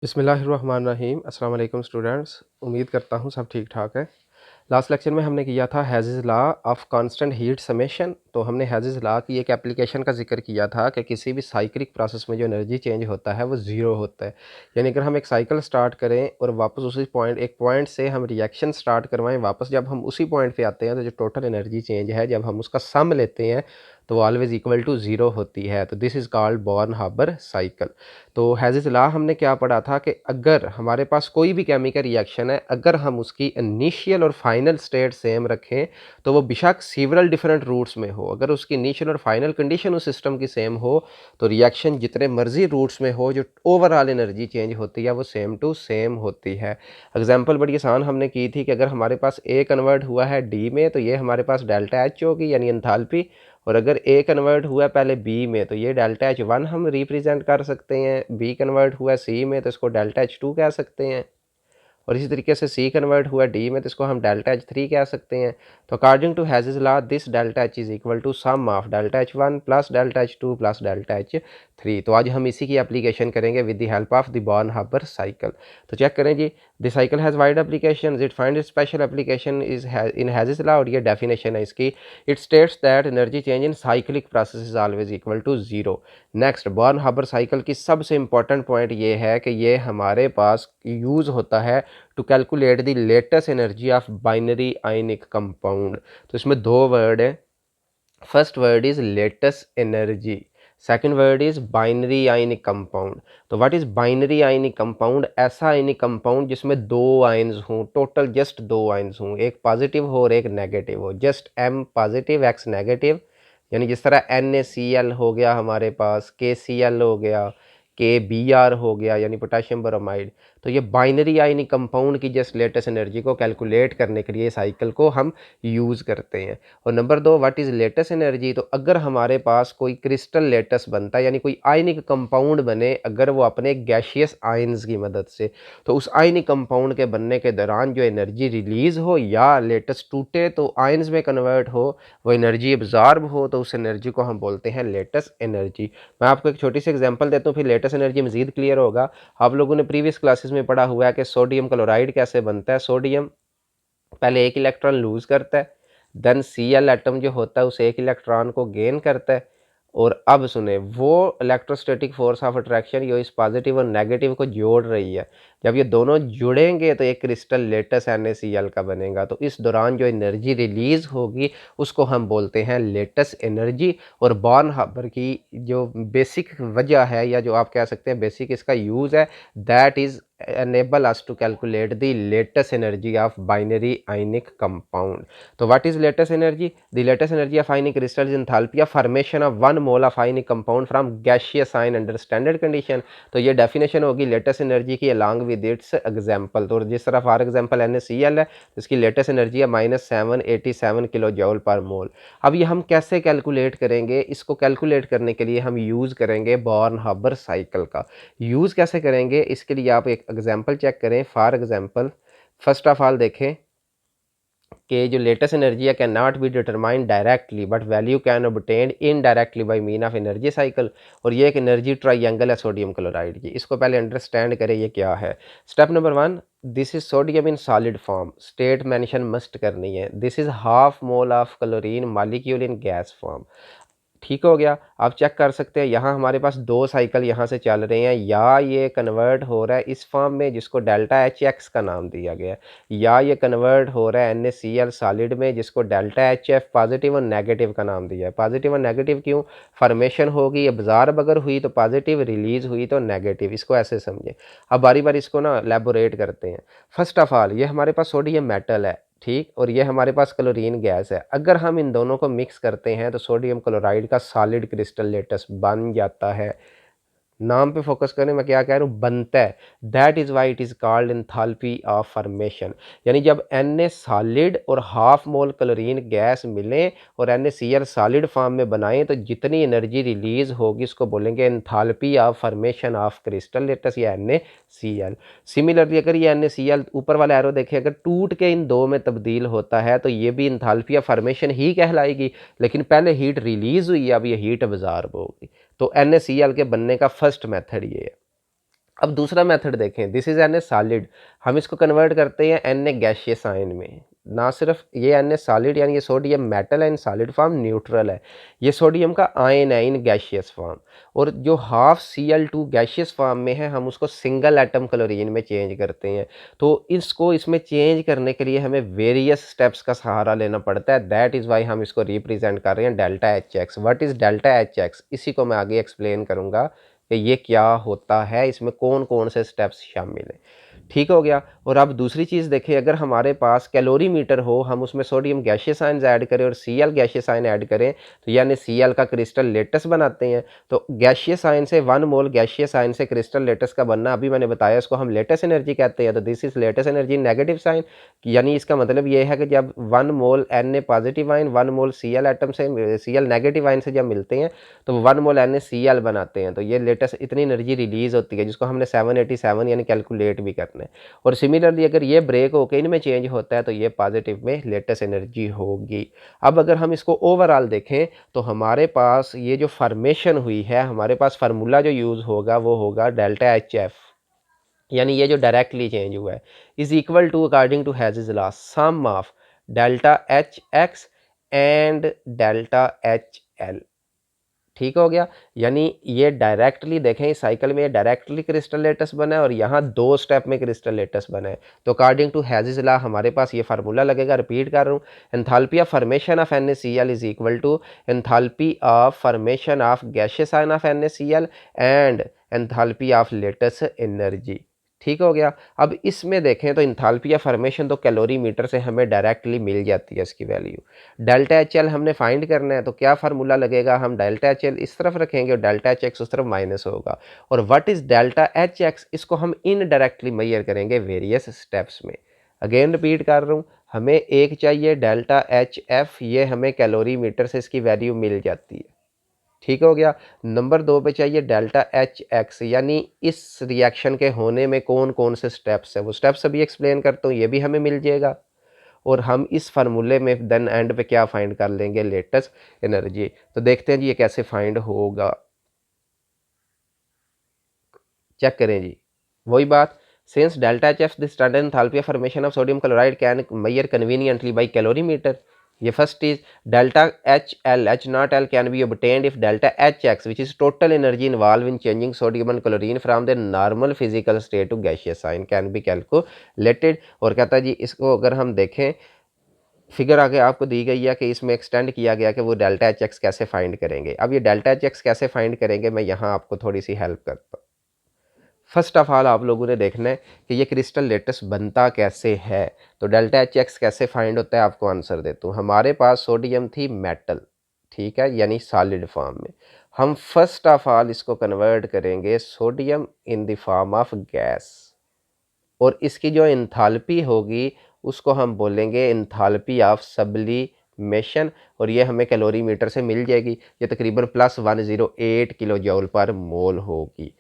बिस्मिल्लाहिर्रहमानिर्रहीम। अस्सलाम वालेकुम स्टूडेंट्स, उम्मीद करता हूँ सब ठीक ठाक है। लास्ट लेक्चर में हमने किया था Hess's law of constant heat summation. तो हमने हेज़ेस लॉ की एक एप्लीकेशन का जिक्र किया था कि किसी भी साइक्लिक प्रोसेस में जो एनर्जी चेंज होता है वो ज़ीरो होता है। यानी अगर हम एक साइकिल स्टार्ट करें और वापस उसी एक पॉइंट से हम रिएक्शन स्टार्ट करवाएं, वापस जब हम उसी पॉइंट पे आते हैं तो जो टोटल एनर्जी चेंज है जब हम उसका सम लेते हैं तो वो ऑलवेज इक्वल टू ज़ीरो होती है। तो this is called Born Haber cycle. तो हेज़ेस लॉ हमने क्या पढ़ा था कि अगर हमारे पास कोई भी केमिकल रिएक्शन है, अगर हम उसकी इनिशियल और फाइनल स्टेट सेम रखें तो वो बेशक सीवरल डिफरेंट रूट्स में हो, अगर उसकी इनिशियल और फाइनल कंडीशन उस सिस्टम की सेम हो तो रिएक्शन जितने मर्जी रूट्स में हो जो ओवरऑल एनर्जी चेंज होती है वो सेम टू सेम होती है। एग्जांपल बड़ी आसान हमने की थी कि अगर हमारे पास ए कन्वर्ट हुआ है डी में तो ये हमारे पास डेल्टा एच होगी यानी एंथैल्पी, और अगर ए कन्वर्ट हुआ पहले बी में तो ये डेल्टा एच वन हम रिप्रेजेंट कर सकते हैं, बी कन्वर्ट हुआ सी में तो इसको डेल्टा एच टू कह सकते हैं, और इसी तरीके से सी कन्वर्ट हुआ डी में तो इसको हम डेल्टा एच थ्री कह सकते हैं। तो according to Hess's law this delta H is equal to sum of delta H one plus delta H two plus delta H three. तो आज हम इसी की एप्लीकेशन करेंगे with the help of the Born Haber cycle. तो check करें जी, the cycle has wide application, it find it special application is in Hess's law, और ये डेफिनेशन है इसकी। It states that energy change in cyclic process is always equal to zero. Next, Born Haber cycle की सबसे important point ये है कि ये हमारे पास यूज़ होता है to calculate the lattice energy of binary ionic compound. तो इसमें दो वर्ड हैं, first word is lattice energy, second word is binary ionic compound. तो what is binary ionic compound? ऐसा आयनिक कंपाउंड जिसमें दो आयन्स हों, टोटल जस्ट दो आयन्स हों, एक पॉजिटिव हो और एक नेगेटिव हो, just M positive X negative. यानी जिस तरह NaCl हो गया हमारे पास, KCl हो गया, KBr हो गया यानी पोटेशियम ब्रोमाइड। तो ये बाइनरी आयनिक कंपाउंड की जस्ट लेटेस्ट एनर्जी को कैलकुलेट करने के लिए साइकिल को हम यूज़ करते हैं। और नंबर दो, व्हाट इज़ लेटेस्ट एनर्जी? तो अगर हमारे पास कोई क्रिस्टल लेटेस्ट बनता है यानी कोई आयनिक कंपाउंड बने, अगर वो अपने गैशियस आयन्स की मदद से, तो उस आयनिक कंपाउंड के बनने के दौरान जो एनर्जी रिलीज़ हो या लेटेस्ट टूटे तो आयन्स में कन्वर्ट हो, वो एनर्जी एब्जॉर्ब हो, तो उस एनर्जी को हम बोलते हैं लेटेस्ट एनर्जी। मैं आपको एक छोटी सी एग्जांपल देता हूँ, फिर लेटेस्ट एनर्जी मज़ीद क्लियर होगा। आप लोगों ने प्रीवियस क्लासेस में पढ़ा हुआ है कि सोडियम क्लोराइड कैसे बनता है। सोडियम पहले एक इलेक्ट्रॉन लूज़ करता है, देन Cl एटम जो होता है उस एक इलेक्ट्रॉन को गेन करता है, और अब सुने वो इलेक्ट्रोस्टैटिक फोर्स ऑफ अट्रैक्शन जो इस पॉजिटिव और नेगेटिव को जोड़ रही है, जब ये दोनों जुड़ेंगे तो एक क्रिस्टल लेटेस्ट NaCl का बनेगा। तो इस दौरान जो एनर्जी रिलीज होगी उसको हम बोलते हैं लेटेस्ट एनर्जी। और बॉर्न हार्बर की जो बेसिक वजह है या जो आप कह सकते हैं बेसिक इसका यूज़ है, that is enable us to calculate the latest energy of binary ionic compound. So what is latest energy? The latest energy of ionic crystal is enthalpy of formation of 1 mole of ionic compound from gaseous ion under standard condition. तो ये definition होगी latest energy की along with its example। तो जिस तरह for example NaCl है, इसकी latest energy है -787 किलो जूल पर मोल। अब ये हम कैसे कैलकुलेट करेंगे? इसको कैलकुलेट करने के लिए हम यूज़ करेंगे बॉर्न हार्बर साइकिल का। यूज़ कैसे करेंगे इसके लिए आप एक एग्जांपल चेक करें। For example first of all देखें कि जो लेटेस्ट एनर्जी है can not be determined directly but value can obtained indirectly bye mean of energy cycle. और ये एक एनर्जी ट्रायंगल है सोडियम क्लोराइड की। इसको पहले अंडरस्टैंड करें ये क्या है। Step number 1, this is sodium in solid form, state mention must करनी है। This is half mole of chlorine molecule in gas form. ठीक हो गया। आप चेक कर सकते हैं यहाँ हमारे पास दो साइकिल यहाँ से चल रहे हैं, या ये कन्वर्ट हो रहा है इस फॉर्म में जिसको डेल्टा एच एक्स का नाम दिया गया है, या ये कन्वर्ट हो रहा है NaCl सॉलिड में जिसको डेल्टा एच एफ पॉजिटिव और नेगेटिव का नाम दिया है। पॉजिटिव और नेगेटिव क्यों? फॉर्मेशन होगी एब्जॉर्ब अगर हुई तो पॉजिटिव, रिलीज हुई तो नेगेटिव। इसको ऐसे समझे। अब बारी बारी इसको ना एलैबोरेट करते हैं। फर्स्ट ऑफ ऑल ये हमारे पास सोडियम मेटल है, ठीक, और ये हमारे पास क्लोरीन गैस है। अगर हम इन दोनों को मिक्स करते हैं तो सोडियम क्लोराइड का सॉलिड क्रिस्टल लेटेस्ट बन जाता है। नाम पे फोकस करें, मैं क्या कह रहा हूँ, बनता है। That is why it is called enthalpy of formation. यानी जब Na सॉलिड और हाफ मोल क्लोरीन गैस मिलें और NaCl सॉलिड फॉर्म में बनाएं तो जितनी एनर्जी रिलीज होगी उसको बोलेंगे enthalpy of formation of crystal latest या NaCl। सिमिलरली अगर ये NaCl ऊपर वाला एरो देखें, अगर टूट के इन दो में तब्दील होता है तो ये भी एंथैल्पी ऑफ फॉर्मेशन ही कहलाएगी, लेकिन पहले हीट रिलीज हुई, अब ये हीट अब्जॉर्ब होगी। तो NaCl के बनने का फर्स्ट मेथड ये है। अब दूसरा मेथड देखें, this is an a solid, हम इसको कन्वर्ट करते हैं एन ए गैशियस आयन में। ना सिर्फ ये एन ए सॉलिड यानी ये सोडियम मेटल है इन सॉलिड फॉर्म, न्यूट्रल है, ये सोडियम का आयन है इन गैशियस फॉर्म। और जो हाफ Cl2 गैशियस फॉर्म में है हम उसको सिंगल एटम क्लोरीन में चेंज करते हैं। तो इसको इसमें चेंज करने के लिए हमें वेरियस स्टेप्स का सहारा लेना पड़ता है, दैट इज़ वाई हम इसको रिप्रेजेंट कर रहे हैं delta H x. What is delta H x, इसी को मैं आगे एक्सप्लेन करूँगा कि ये क्या होता है, इसमें कौन कौन से स्टेप्स शामिल हैं। ठीक हो गया। और अब दूसरी चीज़ देखें, अगर हमारे पास कैलोरीमीटर हो, हम उसमें सोडियम गैशियस आयन्स ऐड करें और Cl गैशियस आयन ऐड करें, तो यानी Cl का क्रिस्टल लेटस बनाते हैं। तो गैशियस आयन से 1 मोल गैशियस आयन से क्रिस्टल लेटस का बनना, अभी मैंने बताया इसको हम लेटस एनर्जी कहते हैं। तो this is lattice energy negative sign, यानी इसका मतलब ये है कि जब 1 mole Na positive ion 1 mole Cl atom से Cl नेगेटिव आयन से जब मिलते हैं तो 1 मोल NaCl बनाते हैं। तो ये लेटस इतनी एनर्जी रिलीज होती है जिसको हमने 787 यानी कैलकुलेट भी करना है। और सिमिलरली अगर ये ब्रेक होकर इनमें चेंज होता है तो ये पॉजिटिव में लेटेस्ट एनर्जी होगी। अब अगर हम इसको ओवरऑल देखें तो हमारे पास ये जो फॉर्मेशन हुई है, हमारे पास फार्मूला जो यूज़ होगा वो होगा डेल्टा एच एफ, यानी ये जो डायरेक्टली चेंज हुआ है is equal to according to Hess's law sum of delta H X and delta H L. ठीक हो गया। यानी ये डायरेक्टली देखें इस साइकिल में ये डायरेक्टली क्रिस्टल लेटस बना है और यहाँ 2 स्टेप में क्रिस्टल लेटस बना है। तो अकॉर्डिंग टू हेज़ेस लॉ हमारे पास ये फार्मूला लगेगा, रिपीट कर रहा हूँ, enthalpy of formation of NaCl is equal to enthalpy of formation of gaseous ion of NaCl and enthalpy of lattice energy. ठीक हो गया। अब इसमें देखें तो इंथैल्पी ऑफ फॉर्मेशन तो कैलोरीमीटर से हमें डायरेक्टली मिल जाती है इसकी वैल्यू। डेल्टा एच एल हमने फाइंड करना है तो क्या फार्मूला लगेगा, हम डेल्टा एच एल इस तरफ रखेंगे और डेल्टा एच एक्स उस तरफ माइनस होगा। और what is delta H x, इसको हम इनडायरेक्टली मेजर करेंगे वेरियस स्टेप्स में। अगेन रिपीट कर रहा हूँ, हमें एक चाहिए डेल्टा एच एफ, ये हमें कैलोरीमीटर से इसकी वैल्यू मिल जाती है। ठीक हो गया। नंबर 2 पे चाहिए डेल्टा एच एक्स, यानी इस रिएक्शन के होने में कौन कौन से स्टेप्स है, वो स्टेप्स अभी एक्सप्लेन करता हूँ, ये भी हमें मिल जाएगा। और हम इस फार्मूले में देन एंड पे क्या फाइंड कर लेंगे, लेटेस्ट एनर्जी। तो देखते हैं जी ये कैसे फाइंड होगा, चेक करें जी। वही बात, since delta H F the standard enthalpy of formation of sodium chloride can measure conveniently by calorimeter. ये first is delta H L H not L can be obtained if delta H X which is total energy involve in changing sodium and chlorine from the normal physical state to gaseous ion can be calculated. और कहता है जी इसको अगर हम देखें, figure आगे आपको दी गई है कि इसमें एक्सटेंड किया गया कि वो डेल्टा एच एक्स कैसे फाइंड करेंगे। अब ये डेल्टा एच एक्स कैसे फाइंड करेंगे, मैं यहाँ आपको थोड़ी सी हेल्प करता हूँ। फर्स्ट ऑफ ऑल आप लोगों ने देखना है कि ये क्रिस्टल लेटस बनता कैसे है। तो डेल्टा एच एक्स कैसे फाइंड होता है, आपको आंसर देता हूँ। हमारे पास सोडियम थी मेटल, ठीक है, यानी सॉलिड फॉर्म में। हम फर्स्ट ऑफ ऑल इसको कन्वर्ट करेंगे sodium in the form of gas, और इसकी जो इंथैल्पी होगी उसको हम बोलेंगे इंथैल्पी ऑफ सब्लिमेशन, और ये हमें कैलोरीमीटर से मिल जाएगी। ये तकरीबन +108 किलो जूल पर मोल होगी।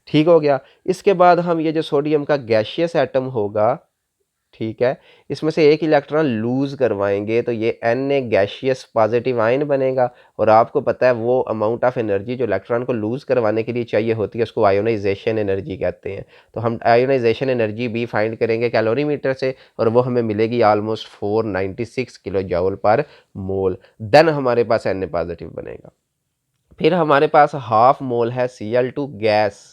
ठीक हो गया। इसके बाद हम ये जो सोडियम का गैशियस एटम होगा, ठीक है, इसमें से एक इलेक्ट्रॉन लूज करवाएंगे तो ये Na गैशियस पॉजिटिव आयन बनेगा। और आपको पता है वो अमाउंट ऑफ एनर्जी जो इलेक्ट्रॉन को लूज करवाने के लिए चाहिए होती है उसको आयोनाइजेशन एनर्जी कहते हैं। तो हम आयोनाइजेशन एनर्जी भी फाइंड करेंगे कैलोरीमीटर से और वो हमें मिलेगी ऑलमोस्ट 496 किलो जूल पर मोल। देन हमारे पास Na पॉजिटिव बनेगा। फिर हमारे पास हाफ मोल है Cl2 गैस,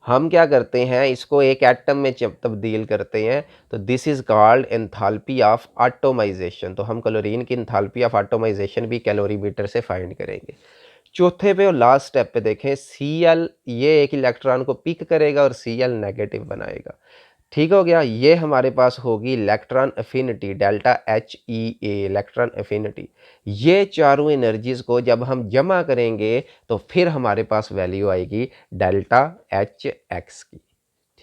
हम क्या करते हैं इसको एक एटम में तब्दील करते हैं। तो this is called enthalpy of atomisation. तो हम क्लोरीन की एंथैल्पी ऑफ एटोमाइजेशन भी कैलोरीमीटर से फाइंड करेंगे। चौथे पे और लास्ट स्टेप पे देखें, Cl ये एक इलेक्ट्रॉन को पिक करेगा और Cl नेगेटिव बनाएगा। ठीक हो गया। ये हमारे पास होगी electron affinity delta H E A, electron affinity. ये चारों एनर्जीज को जब हम जमा करेंगे तो फिर हमारे पास वैल्यू आएगी डेल्टा एच एक्स की।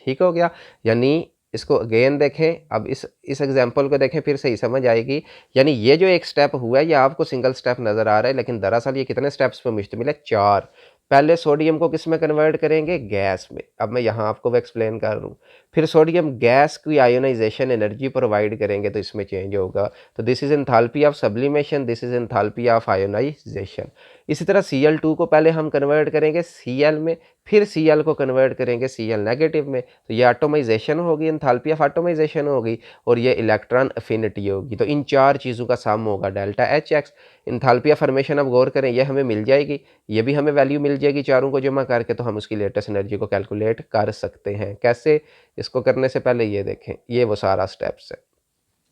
ठीक हो गया। यानी इसको अगेन देखें, अब इस एग्जांपल को देखें फिर सही समझ आएगी। यानी ये जो एक स्टेप हुआ है ये आपको सिंगल स्टेप नज़र आ रहा है, लेकिन दरअसल ये कितने स्टेप्स पर मुश्तमिल है, 4। पहले सोडियम को किस में कन्वर्ट करेंगे, गैस में। अब मैं यहाँ आपको वो एक्सप्लेन कर रहा हूँ। फिर सोडियम गैस की आयोनाइजेशन एनर्जी प्रोवाइड करेंगे तो इसमें चेंज होगा। तो this is enthalpy of sublimation, this is enthalpy of ionisation. इसी तरह Cl2 को पहले हम कन्वर्ट करेंगे Cl में, फिर Cl को कन्वर्ट करेंगे Cl नेगेटिव में, तो ये एटोमाइजेशन होगी, एंथैल्पी ऑफ एटोमाइजेशन होगी, और ये इलेक्ट्रॉन अफिनिटी होगी। तो इन चार चीज़ों का सम होगा delta H x. Enthalpy of formation अब गौर करें, ये हमें मिल जाएगी, ये भी हमें वैल्यू मिल जाएगी चारों को जमा करके, तो हम उसकी लेटेस्ट एनर्जी को कैलकुलेट कर सकते हैं। कैसे? इसको करने से पहले ये देखें, ये वो सारा स्टेप्स है।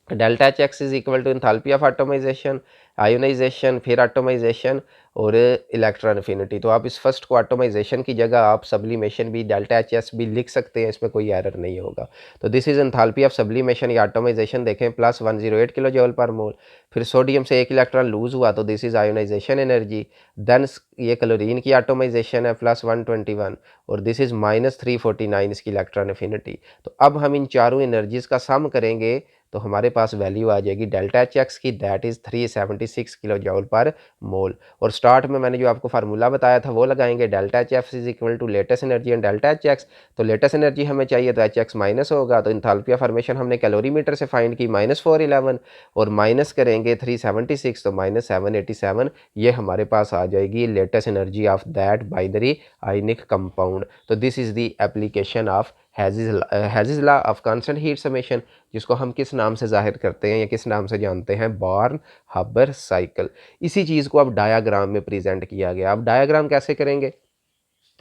Delta H X is equal to enthalpy of atomisation, ionisation, फिर एटोमाइजेशन और इलेक्ट्रॉन अफिनिटी। तो आप इस फर्स्ट को एटोमाइजेशन की जगह आप सब्लिमेशन भी डेल्टा एच एस भी लिख सकते हैं, इसमें कोई एरर नहीं होगा। तो this is enthalpy of sublimation या एटोमाइजेशन, देखें प्लस 108 किलो जूल पर मोल। फिर सोडियम से 1 इलेक्ट्रॉन लूज हुआ, तो this is ionisation energy. Then ये क्लोरीन की एटोमाइजेशन है प्लस 121, और दिस इज माइनस 349 इसकी इलेक्ट्रॉन अफिनिटी। तो अब हम इन चारों एनर्जीज का सम करेंगे, तो हमारे पास वैल्यू आ जाएगी डेल्टा एच एक्स की, that is 376 kilo joule per mole. और स्टार्ट में मैंने जो आपको फार्मूला बताया था वो लगाएंगे, delta H F is equal to lattice energy and delta H X. तो लेटेस्ट एनर्जी हमें चाहिए, तो एच एक्स माइनस होगा, तो इंथैल्पी ऑफ फॉर्मेशन हमने कैलोरीमीटर से फाइंड की -411, और माइनस करेंगे 376, तो -787, ये हमारे पास आ जाएगी lattice energy of that binary ionic compound. तो this is the application of Hess's law of constant heat summation, जिसको हम किस नाम से जाहिर करते हैं या किस नाम से जानते हैं? Born Haber cycle. इसी चीज़ को अब डायाग्राम में प्रेजेंट किया गया। अब डायाग्राम कैसे करेंगे?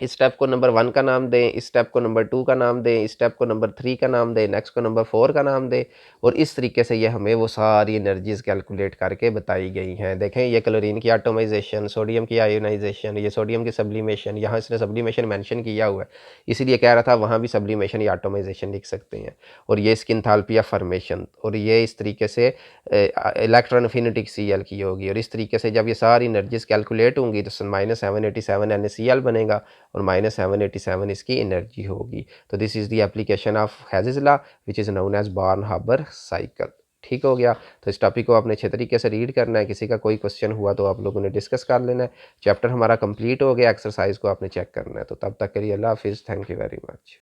इस स्टेप को नंबर 1 का नाम दें, इस स्टेप को नंबर 2 का नाम दें, इस स्टेप को नंबर 3 का नाम दें, नेक्स्ट को नंबर 4 का नाम दें, और इस तरीके से ये हमें वो सारी एनर्जीज कैलकुलेट करके बताई गई हैं। देखें, ये क्लोरीन की एटोमाइजेशन, सोडियम की आयोनाइजेशन, ये सोडियम की सब्लिमेशन, यहाँ इसने सब्लिमेशन मेंशन किया हुआ है, इसीलिए कह रहा था वहाँ भी सब्लिमेशन या एटोमाइजेशन लिख सकते हैं। और ये इसकी एंथैल्पी ऑफ फॉर्मेशन, और ये इस तरीके से इलेक्ट्रॉन अफिनिटी Cl की होगी, और इस तरीके से जब ये सारी एनर्जीज कैलकुलेट होंगी तो -787 NaCl बनेगा, और -787 इसकी एनर्जी होगी। तो this is the application of Hess's law which is known as Born Haber cycle. ठीक हो गया। तो इस टॉपिक को आपने अच्छे तरीके से रीड करना है। किसी का कोई क्वेश्चन हुआ तो आप लोगों ने डिस्कस कर लेना है। चैप्टर हमारा कंप्लीट हो गया, एक्सरसाइज को आपने चेक करना है। तो तब तक के लिए अल्लाह हाफिज़, थैंक यू वेरी मच।